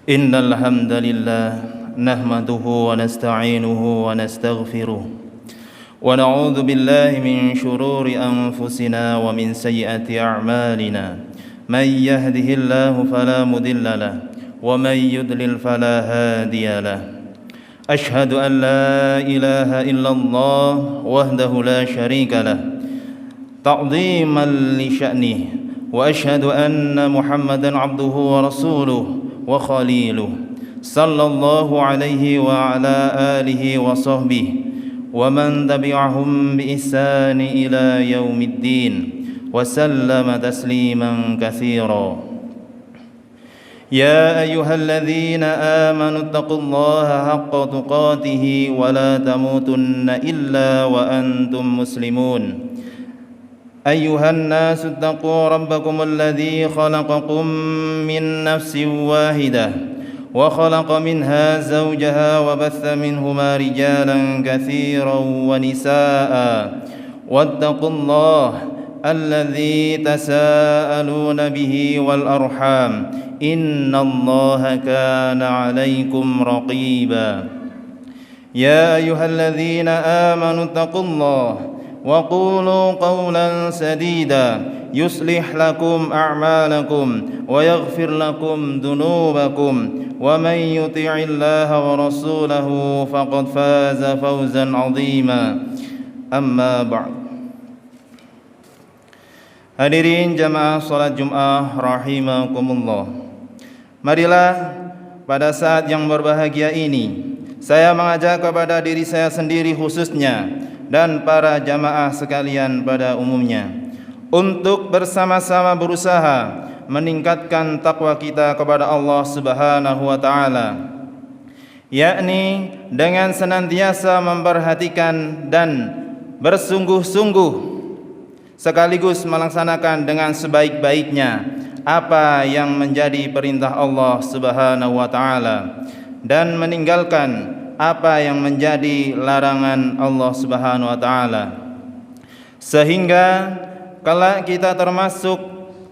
إن الحمد لله نحمده ونستعينه ونستغفره ونعوذ بالله من شرور أنفسنا ومن سيئات أعمالنا من يهده الله فلا مضل له ومن يضلل فلا هادي له أشهد أن لا إله إلا الله وحده لا شريك له تعظيما لشأنه وأشهد أن محمدا عبده ورسوله وخليله صلى الله عليه وعلى آله وصحبه ومن تبعهم بإحسان إلى يوم الدين وسلم تسليما كثيرا يا أيها الذين آمنوا اتقوا الله حق تقاته ولا تموتن إلا وأنتم مسلمون أيها الناس اتقوا ربكم الذي خلقكم من نفس واحدة وخلق منها زوجها وبث منهما رجالا كثيرا ونساء واتقوا الله الذي تساءلون به والأرحام إن الله كان عليكم رقيبا يا أيها الذين آمنوا اتقوا الله وقولوا قولا سديدا يصلح لكم أعمالكم ويغفر لكم ذنوبكم ومن يطع الله ورسوله فقد فاز فوزا عظيما أما بعد. Hadirin jamaah salat Jumat rahimakumullah. Marilah pada saat yang berbahagia ini saya mengajak kepada diri saya sendiri khususnya dan para jamaah sekalian pada umumnya untuk bersama-sama berusaha meningkatkan takwa kita kepada Allah Subhanahu wa taala, yakni dengan senantiasa memperhatikan dan bersungguh-sungguh sekaligus melaksanakan dengan sebaik-baiknya apa yang menjadi perintah Allah Subhanahu wa taala dan meninggalkan apa yang menjadi larangan Allah Subhanahu wa taala, sehingga kelak kita termasuk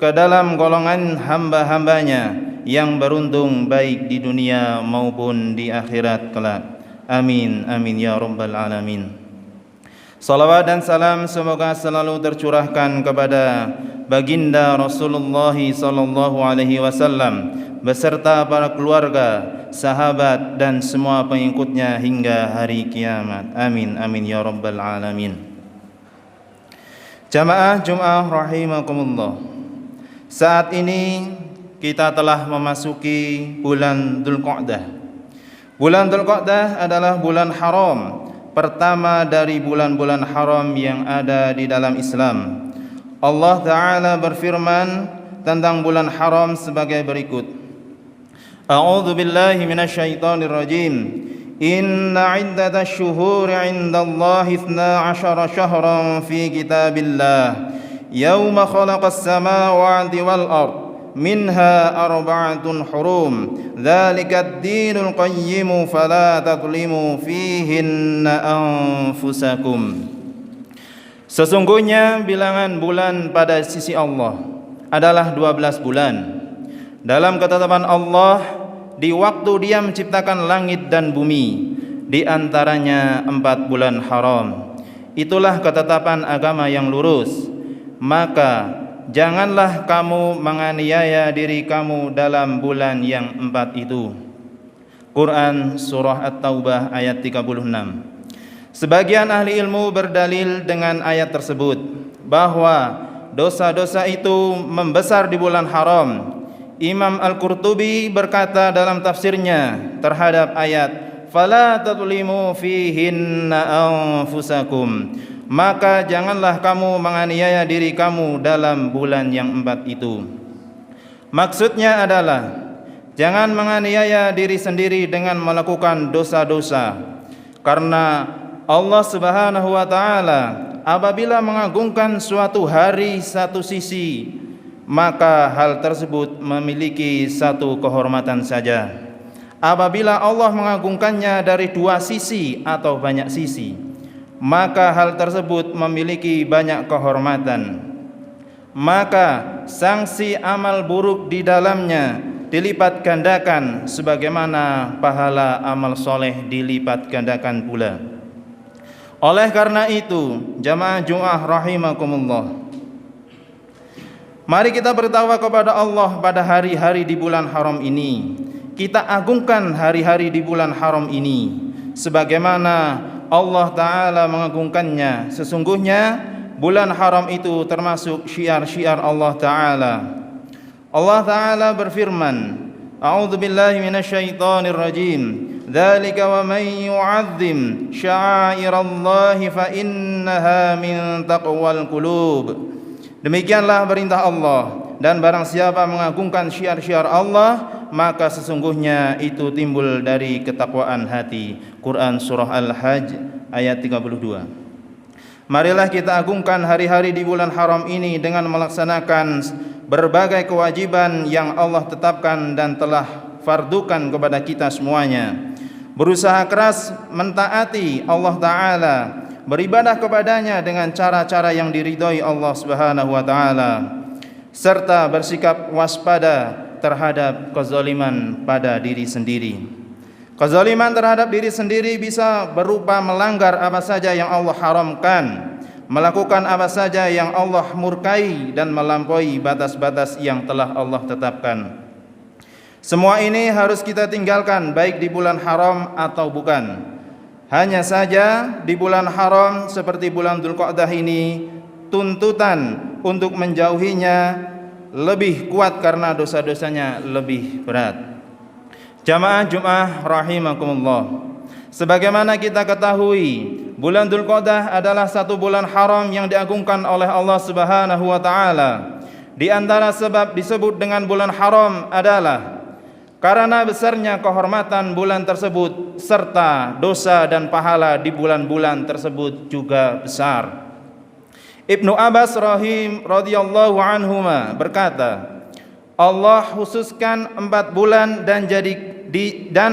ke dalam golongan hamba-hambanya yang beruntung baik di dunia maupun di akhirat kelak. Amin amin ya rabbal alamin. Salawat dan salam semoga selalu tercurahkan kepada baginda Rasulullah sallallahu alaihi wasallam beserta para keluarga, sahabat dan semua pengikutnya hingga hari kiamat. Amin amin ya rabbal alamin. Jamaah Jumat rahimakumullah. Saat ini kita telah memasuki bulan Dzulqa'dah. Bulan Dzulqa'dah adalah bulan haram, pertama dari bulan-bulan haram yang ada di dalam Islam. Allah Ta'ala berfirman tentang bulan haram sebagai berikut. A'udzu billahi minasyaitonir rajim. Inna 'iddatash syuhuri 'indallahi 12 syahran fi kitabillah yauma khalaqas samawati wal ard minha arba'atun hurum dzalikad dinul qayyim fala tadlimu fihinna anfusakum. Sesungguhnya bilangan bulan pada sisi Allah adalah 12 bulan. Dalam ketetapan Allah, di waktu Dia menciptakan langit dan bumi, di antaranya 4 bulan haram. Itulah ketetapan agama yang lurus. Maka janganlah kamu menganiaya diri kamu dalam bulan yang 4 itu. Quran Surah At-Taubah ayat 36. Sebagian ahli ilmu berdalil dengan ayat tersebut bahwa dosa-dosa itu membesar di bulan haram. Imam Al-Qurtubi berkata dalam tafsirnya terhadap ayat fala tadlimu fihinna anfusakum, maka janganlah kamu menganiaya diri kamu dalam bulan yang 4 itu. Maksudnya adalah jangan menganiaya diri sendiri dengan melakukan dosa-dosa, karena Allah Subhanahu wa taala apabila mengagungkan suatu hari satu sisi, maka hal tersebut memiliki satu kehormatan saja. Apabila Allah mengagungkannya dari 2 sisi atau banyak sisi, maka hal tersebut memiliki banyak kehormatan. Maka sanksi amal buruk di dalamnya dilipat gandakan sebagaimana pahala amal soleh dilipat gandakan pula. Oleh karena itu, jamaah Jumat rahimakumullah, mari kita bertakwa kepada Allah pada hari-hari di bulan haram ini. Kita agungkan hari-hari di bulan haram ini sebagaimana Allah Ta'ala mengagungkannya. Sesungguhnya bulan haram itu termasuk syiar-syiar Allah Ta'ala. Allah Ta'ala berfirman, A'udzu billahi minasyaitonir rajim. Dzalika wa may yu'azzim sya'airallahi fa innaha min taqwal qulub. Demikianlah perintah Allah, dan barang siapa mengagungkan syiar-syiar Allah, maka sesungguhnya itu timbul dari ketakwaan hati. Quran surah Al-Hajj ayat 32. Marilah kita agungkan hari-hari di bulan haram ini dengan melaksanakan berbagai kewajiban yang Allah tetapkan dan telah fardukan kepada kita semuanya. Berusaha keras mentaati Allah Ta'ala, beribadah kepadanya dengan cara-cara yang diridhoi Allah Subhanahu wa Ta'ala, serta bersikap waspada terhadap kezaliman pada diri sendiri. Kezaliman terhadap diri sendiri bisa berupa melanggar apa saja yang Allah haramkan, melakukan apa saja yang Allah murkai, dan melampaui batas-batas yang telah Allah tetapkan. Semua ini harus kita tinggalkan baik di bulan haram atau bukan. Hanya saja di bulan haram seperti bulan Dzulqa'dah ini, tuntutan untuk menjauhinya lebih kuat karena dosa-dosanya lebih berat. Jamaah Jumat rahimakumullah, sebagaimana kita ketahui, bulan Dzulqa'dah adalah satu bulan haram yang diagungkan oleh Allah Subhanahu wa Ta'ala. Di antara sebab disebut dengan bulan haram adalah karena besarnya kehormatan bulan tersebut, serta dosa dan pahala di bulan-bulan tersebut juga besar. Ibnu Abbas radhiyallahu anhuma berkata, Allah khususkan 4 bulan dan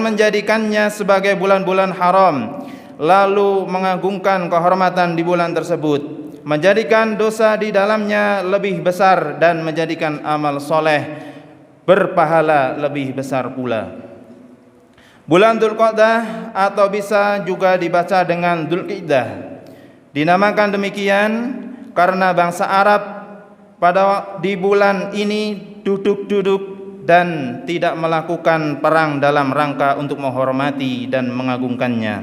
menjadikannya sebagai bulan-bulan haram, lalu mengagungkan kehormatan di bulan tersebut, menjadikan dosa di dalamnya lebih besar, dan menjadikan amal soleh berpahala lebih besar pula. Bulan Dzulqa'dah atau bisa juga dibaca dengan Dzulqa'dah dinamakan demikian karena bangsa Arab di bulan ini duduk-duduk dan tidak melakukan perang dalam rangka untuk menghormati dan mengagungkannya.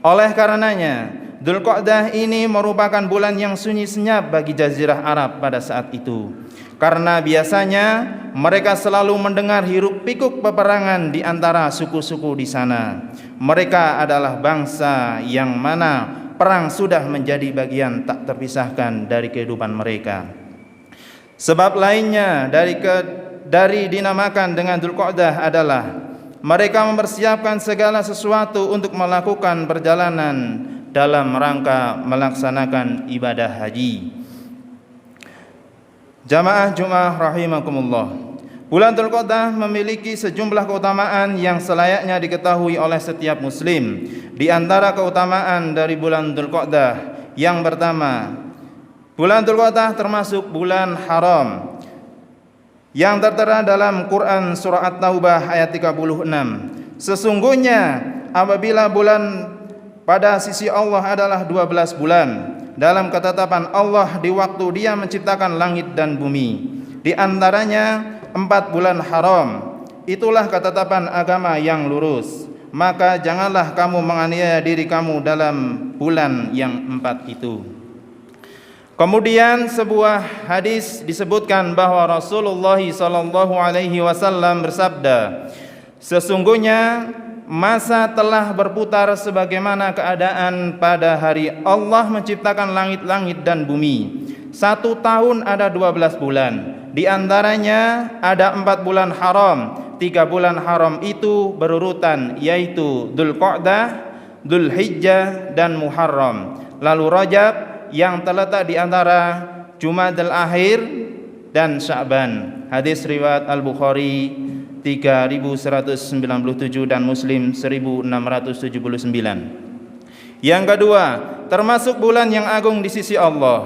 Oleh karenanya, Dzulqa'dah ini merupakan bulan yang sunyi senyap bagi jazirah Arab pada saat itu, karena biasanya mereka selalu mendengar hiruk-pikuk peperangan di antara suku-suku di sana. Mereka adalah bangsa yang mana perang sudah menjadi bagian tak terpisahkan dari kehidupan mereka. Sebab lainnya dari dinamakan dengan Dzulqa'dah adalah mereka mempersiapkan segala sesuatu untuk melakukan perjalanan dalam rangka melaksanakan ibadah haji. Jamaah Jumat rahimakumullah, bulan Dzulqa'dah memiliki sejumlah keutamaan yang selayaknya diketahui oleh setiap muslim. Di antara keutamaan dari bulan Dzulqa'dah, yang pertama, bulan Dzulqa'dah termasuk bulan haram yang tertera dalam Quran surah At-Taubah ayat 36. Sesungguhnya apabila bulan pada sisi Allah adalah 12 bulan dalam ketetapan Allah di waktu Dia menciptakan langit dan bumi, di antaranya 4 bulan haram. Itulah ketetapan agama yang lurus. Maka janganlah kamu menganiaya diri kamu dalam bulan yang 4 itu. Kemudian sebuah hadis disebutkan bahwa Rasulullah SAW bersabda, sesungguhnya masa telah berputar sebagaimana keadaan pada hari Allah menciptakan langit-langit dan bumi. 1 tahun ada 12 bulan. Di antaranya ada 4 bulan haram. 3 bulan haram itu berurutan, yaitu Dzulqa'dah, Dzulhijjah, dan Muharram. Lalu Rajab yang terletak di antara Jumadal Akhir dan Sya'ban. Hadis riwayat Al-Bukhari 3197 dan Muslim 1679. Yang kedua, termasuk bulan yang agung di sisi Allah.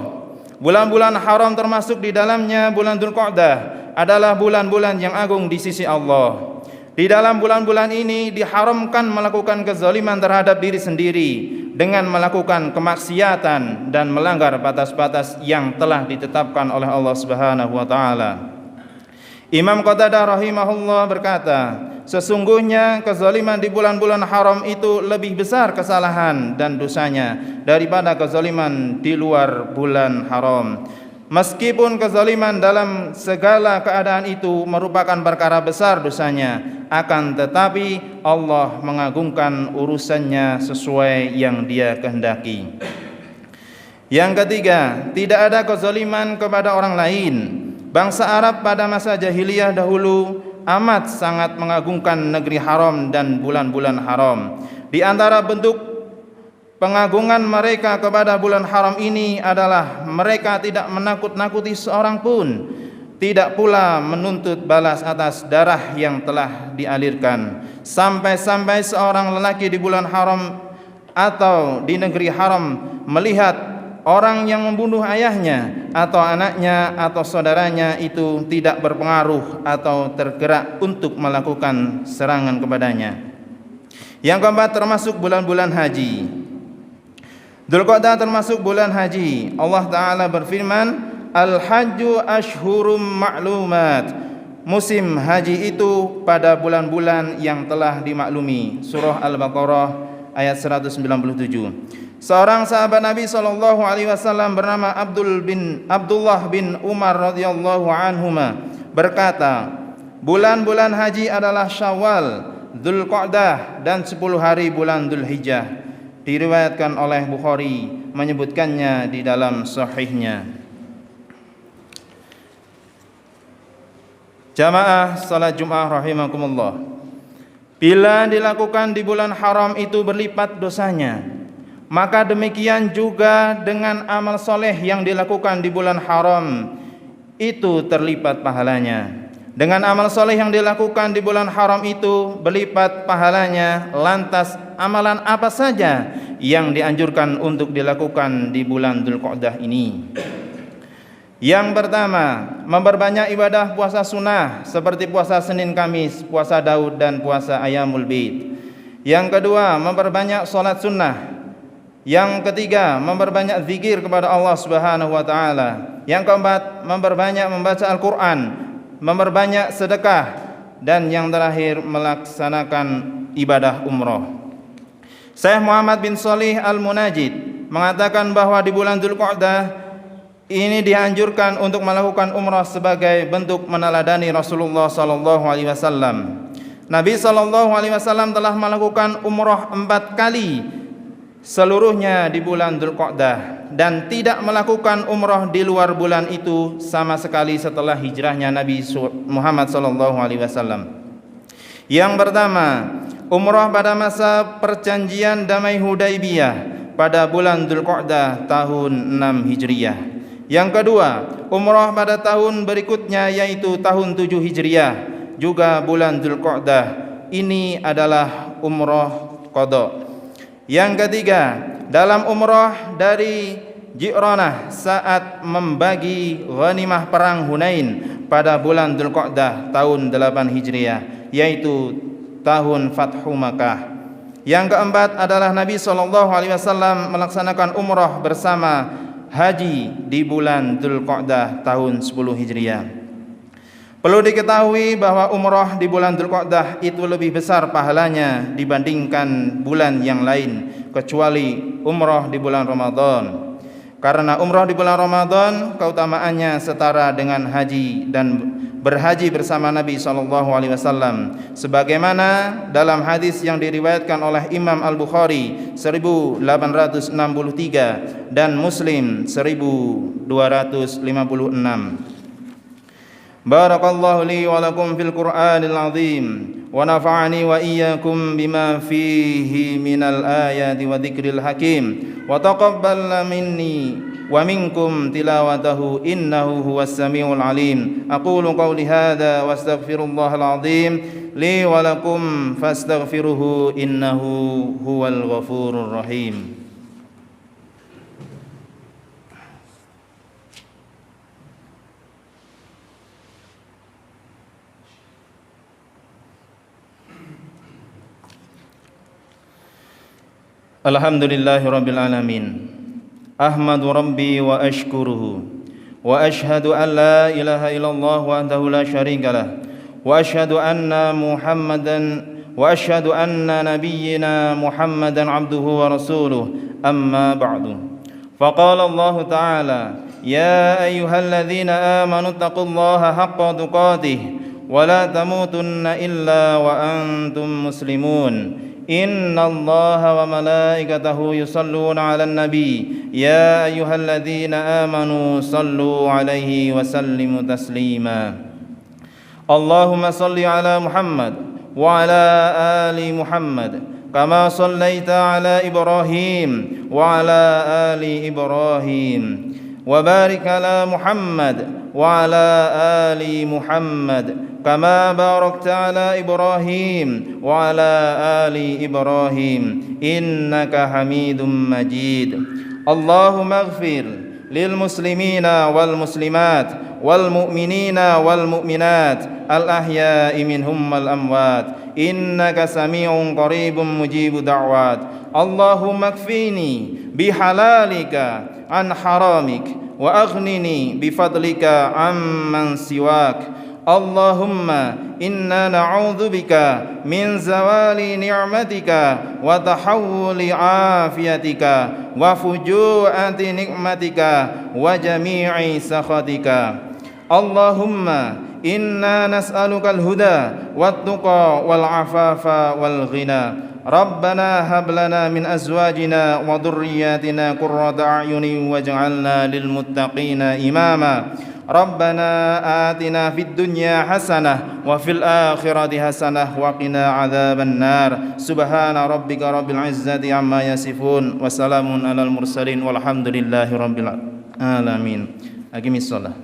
Bulan-bulan haram termasuk di dalamnya bulan Dzulqa'dah adalah bulan-bulan yang agung di sisi Allah. Di dalam bulan-bulan ini diharamkan melakukan kezaliman terhadap diri sendiri dengan melakukan kemaksiatan dan melanggar batas-batas yang telah ditetapkan oleh Allah Subhanahu wa taala. Imam Qatadah rahimahullah berkata, sesungguhnya kezaliman di bulan-bulan haram itu lebih besar kesalahan dan dosanya daripada kezaliman di luar bulan haram. Meskipun kezaliman dalam segala keadaan itu merupakan perkara besar dosanya, akan tetapi Allah mengagungkan urusannya sesuai yang Dia kehendaki. Yang ketiga, tidak ada kezaliman kepada orang lain. Bangsa Arab pada masa jahiliyah dahulu amat sangat mengagungkan negeri haram dan bulan-bulan haram. Di antara bentuk pengagungan mereka kepada bulan haram ini adalah mereka tidak menakut-nakuti seorang pun, tidak pula menuntut balas atas darah yang telah dialirkan. Sampai-sampai seorang lelaki di bulan haram atau di negeri haram melihat orang yang membunuh ayahnya atau anaknya atau saudaranya itu tidak berpengaruh atau tergerak untuk melakukan serangan kepadanya. Yang keempat, termasuk bulan-bulan haji. Dzulqa'dah termasuk bulan haji. Allah Ta'ala berfirman, Al-hajju ashhurum ma'lumat. Musim haji itu pada bulan-bulan yang telah dimaklumi. Surah Al-Baqarah ayat 197. Seorang sahabat Nabi SAW bernama Abdullah bin Umar radhiyallahu anhuma berkata, bulan-bulan haji adalah Syawal, Dzulqa'dah dan 10 hari bulan Dzulhijjah. Diriwayatkan oleh Bukhari menyebutkannya di dalam sahihnya. Jamaah salat Jumat rahimakumullah. Bila dilakukan di bulan haram itu berlipat dosanya, maka demikian juga dengan amal soleh yang dilakukan di bulan haram itu terlipat pahalanya. Dengan amal soleh yang dilakukan di bulan haram itu berlipat pahalanya. Lantas amalan apa saja yang dianjurkan untuk dilakukan di bulan Dzulqa'dah ini? Yang pertama, memperbanyak ibadah puasa sunnah seperti puasa Senin Kamis, puasa Daud dan puasa Ayyamul Bid. Yang kedua, memperbanyak salat sunnah. Yang ketiga, memperbanyak zikir kepada Allah Subhanahu wa taala. Yang keempat, memperbanyak membaca Al-Qur'an, memperbanyak sedekah, dan yang terakhir melaksanakan ibadah umrah. Syekh Muhammad bin Shalih Al-Munajjid mengatakan bahwa di bulan Dzulqa'dah ini dianjurkan untuk melakukan umrah sebagai bentuk meneladani Rasulullah sallallahu alaihi wasallam. Nabi sallallahu alaihi wasallam telah melakukan umrah 4 kali, seluruhnya di bulan Dzulqa'dah, dan tidak melakukan umrah di luar bulan itu sama sekali setelah hijrahnya Nabi Muhammad sallallahu alaihi wasallam. Yang pertama, umrah pada masa perjanjian damai Hudaybiyah pada bulan Dzulqa'dah tahun 6 Hijriah. Yang kedua, umrah pada tahun berikutnya yaitu tahun 7 Hijriah, juga bulan Dzulqa'dah. Ini adalah umrah qada. Yang ketiga, dalam umrah dari Ji'ranah saat membagi ghanimah perang Hunain pada bulan Dzulqa'dah tahun 8 Hijriah, yaitu tahun Fathu Makkah. Yang keempat adalah Nabi SAW melaksanakan umrah bersama haji di bulan Dzulqa'dah tahun 10 Hijriah. Perlu diketahui bahwa umrah di bulan Dzulqa'dah itu lebih besar pahalanya dibandingkan bulan yang lain, kecuali umrah di bulan Ramadan. Karena umrah di bulan Ramadan keutamaannya setara dengan haji dan berhaji bersama Nabi SAW, sebagaimana dalam hadis yang diriwayatkan oleh Imam Al-Bukhari 1863 dan Muslim 1256. Barakallahu li wa lakum fil Qur'anil azim wa nafa'ani wa iyyakum bima fihi minal ayati wa dzikril hakim wa taqabbal minni wa minkum tilawatahu innahu huwas samiul alim. Aqulu qawli hadza wa astaghfirullahal azim li wa lakum fastaghfiruhu innahu huwal ghafurur rahim. Alhamdulillahi Rabbil Alamin. Ahmadu Rabbi wa ashkuruhu wa ashhadu an la ilaha illallah wahdahu la syarikalah wa ashhadu anna nabiyyina Muhammadan abduhu wa rasuluh amma ba'du. Faqala Allah Ta'ala ya ayyuhalladzina amanu taqullaha haqqa tuqatih wa la tamutunna illa wa antum muslimun. Inna Allaha wa malaikatahu yusalluna 'alan nabi ya ayyuhalladzina amanu sallu 'alaihi wa sallimu taslima. Allahumma salli 'ala Muhammad wa 'ala ali Muhammad kama sallaita 'ala Ibrahim wa 'ala ali Ibrahim wa barik 'ala Muhammad wa 'ala ali Muhammad kama barakta ala Ibrahim wa ala ali Ibrahim innaka Hamidum Majid. Allahumma ighfir lil muslimina wal muslimat wal mu'minina wal mu'minat al ahya'i minhum wal amwat innaka sami'un qaribun mujibu da'wat. Allahumma kfini bihalalika an haramik wa aghnini bifadlika amman siwak. Allahumma inna na'udzu bika min zawali ni'matika wa tahawuli afiyatika wa fuju'ati nikmatika wa jami'i sakhatika. Allahumma inna nas'aluka al-huda wat-tuqa wal-afafa wal-ghina. Rabbana hab lana min azwajina wa dhurriyyatina qurrata a'yunin waj'alna lil muttaqina imama. Rabbana atina fid dunya hasanah wa fil akhirati hasanah wa qina adzaban nar. Subhana rabbika rabbil izzati amma yasifun wa salamun alal mursalin walhamdulillahi rabbil alamin. Aqimis shalah.